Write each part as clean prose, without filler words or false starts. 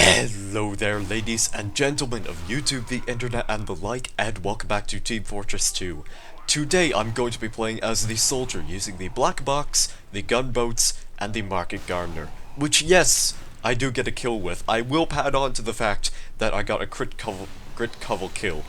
Hello there, ladies and gentlemen of YouTube, the internet, and the like, and welcome back to Team Fortress 2. Today, I'm going to be playing as the soldier, using the black box, the gunboats, and the market gardener. Which, yes, I do get a kill with. I will pad on to the fact that I got a grit covel kill.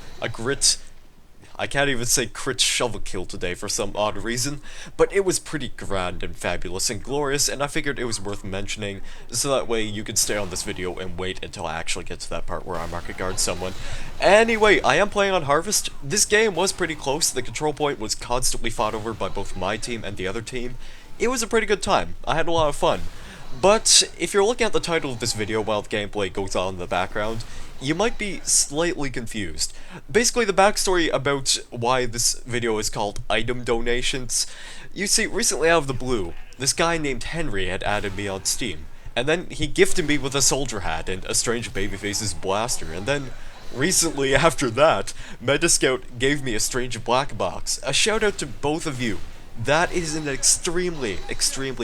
I can't even say crit shovel kill today for some odd reason, but it was pretty grand and fabulous and glorious, and I figured it was worth mentioning, so that way you can stay on this video and wait until I actually get to that part where I market guard someone. Anyway, I am playing on Harvest. This game was pretty close. The control point was constantly fought over by both my team and the other team. It was a pretty good time. I had a lot of fun. But if you're looking at the title of this video while the gameplay goes on in the background, you might be slightly confused. Basically, the backstory about why this video is called Item Donations. You see, recently out of the blue, this guy named Henry had added me on Steam, and then he gifted me with a soldier hat and a Strange Babyface's blaster, and then recently after that, Metascout gave me a Strange Black Box. A shout out to both of you. That is an extremely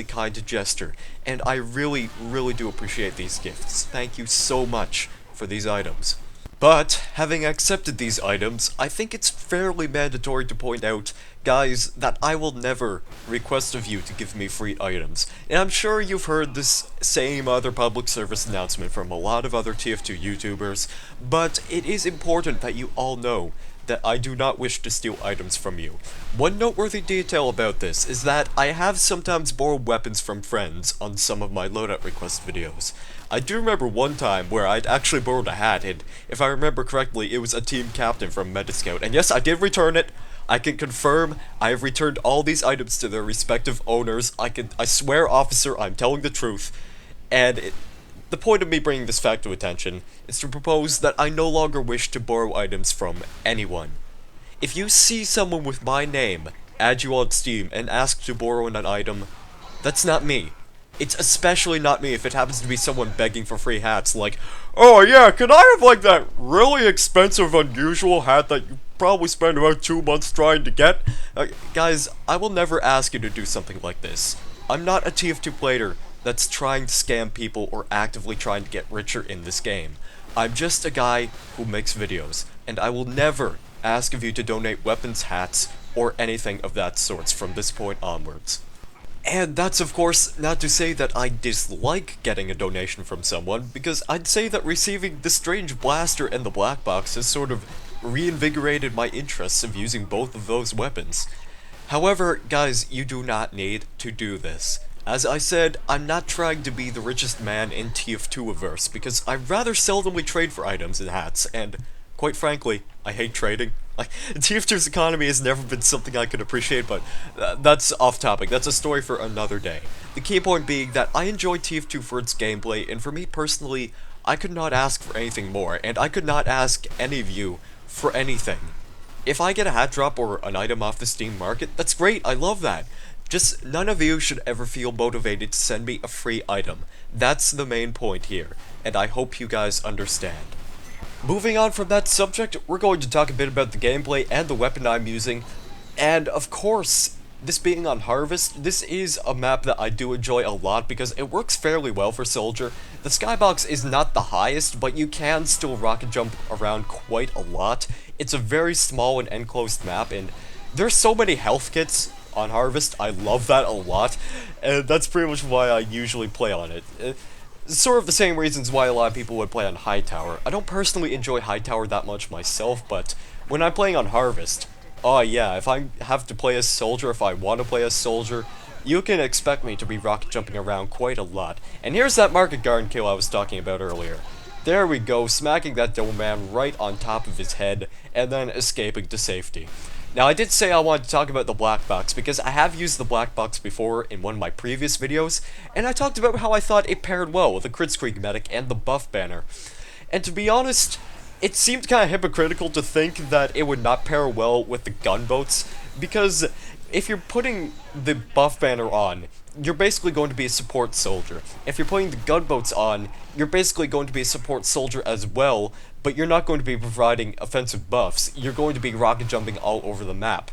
kind gesture, and I really do appreciate these gifts. Thank you so much for these items. But, having accepted these items, I think it's fairly mandatory to point out, guys, that I will never request of you to give me free items. And I'm sure you've heard this same other public service announcement from a lot of other TF2 YouTubers, but it is important that you all know that I do not wish to steal items from you. One noteworthy detail about this is that I have sometimes borrowed weapons from friends on some of my loadout request videos. I do remember one time where I'd actually borrowed a hat, and if I remember correctly, it was a team captain from Metascout, and yes, I did return it. I can confirm I have returned all these items to their respective owners. I swear, officer, I'm telling the truth. And the point of me bringing this fact to attention is to propose that I no longer wish to borrow items from anyone. If you see someone with my name add you on Steam and ask to borrow an item, that's not me. It's especially not me if it happens to be someone begging for free hats, like, "Oh yeah, can I have like that really expensive unusual hat that you probably spent about 2 months trying to get?" Guys, I will never ask you to do something like this. I'm not a TF2 player that's trying to scam people or actively trying to get richer in this game. I'm just a guy who makes videos, and I will never ask of you to donate weapons, hats, or anything of that sort from this point onwards. And that's of course not to say that I dislike getting a donation from someone, because I'd say that receiving the Strange Blaster and the Black Box has sort of reinvigorated my interests of using both of those weapons. However, guys, you do not need to do this. As I said, I'm not trying to be the richest man in TF2-averse, because I rather seldomly trade for items and hats, and quite frankly, I hate trading. Like, TF2's economy has never been something I could appreciate, but that's off topic. That's a story for another day. The key point being that I enjoy TF2 for its gameplay, and for me personally, I could not ask for anything more, and I could not ask any of you for anything. If I get a hat drop or an item off the Steam market, that's great, I love that. Just none of you should ever feel motivated to send me a free item. That's the main point here, and I hope you guys understand. Moving on from that subject, we're going to talk a bit about the gameplay and the weapon I'm using, and of course, this being on Harvest, this is a map that I do enjoy a lot because it works fairly well for Soldier. The skybox is not the highest, but you can still rocket jump around quite a lot. It's a very small and enclosed map, and there's so many health kits on Harvest. I love that a lot, and that's pretty much why I usually play on it. Sort of the same reasons why a lot of people would play on Hightower. I don't personally enjoy Hightower that much myself, but when I'm playing on Harvest, oh yeah, if I have to play as Soldier, if I want to play as Soldier, you can expect me to be rocket jumping around quite a lot. And here's that market garden kill I was talking about earlier. There we go, smacking that dome man right on top of his head, and then escaping to safety. Now, I did say I wanted to talk about the black box, because I have used the black box before in one of my previous videos, and I talked about how I thought it paired well with the Kritzkrieg medic and the buff banner. And to be honest, it seemed kind of hypocritical to think that it would not pair well with the gunboats, because if you're putting the buff banner on, you're basically going to be a support soldier. If you're putting the gunboats on, you're basically going to be a support soldier as well, but you're not going to be providing offensive buffs. You're going to be rocket jumping all over the map.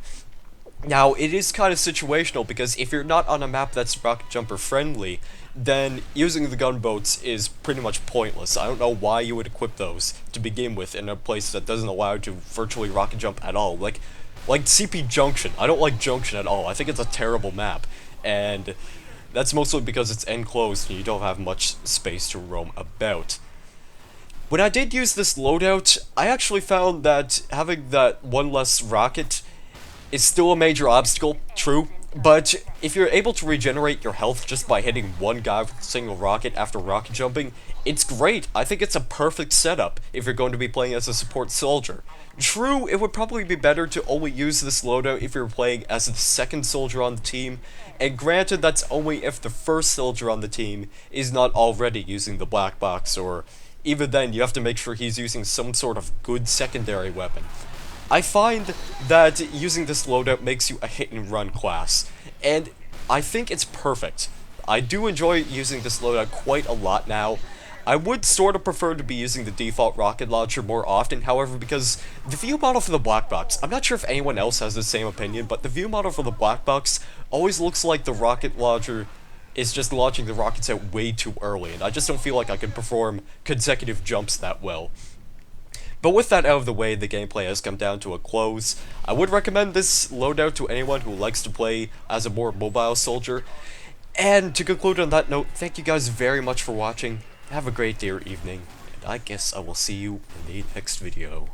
Now, it is kind of situational because if you're not on a map that's rocket jumper friendly, then using the gunboats is pretty much pointless. I don't know why you would equip those to begin with in a place that doesn't allow you to virtually rocket jump at all. Like CP Junction. I don't like Junction at all. I think it's a terrible map. And that's mostly because it's enclosed and you don't have much space to roam about. When I did use this loadout, I actually found that having that one less rocket is still a major obstacle, true, but if you're able to regenerate your health just by hitting one guy with a single rocket after rocket jumping, it's great. I think it's a perfect setup if you're going to be playing as a support soldier. True, it would probably be better to only use this loadout if you're playing as the second soldier on the team, and granted that's only if the first soldier on the team is not already using the black box, or even then you have to make sure he's using some sort of good secondary weapon. I find that using this loadout makes you a hit and run class, and I think it's perfect. I do enjoy using this loadout quite a lot now. I would sort of prefer to be using the default rocket launcher more often, however, because the view model for the black box, I'm not sure if anyone else has the same opinion, but the view model for the black box always looks like the rocket launcher is just launching the rockets out way too early, and I just don't feel like I can perform consecutive jumps that well. But with that out of the way, the gameplay has come down to a close. I would recommend this loadout to anyone who likes to play as a more mobile soldier. And to conclude on that note, thank you guys very much for watching. Have a great day or evening, and I guess I will see you in the next video.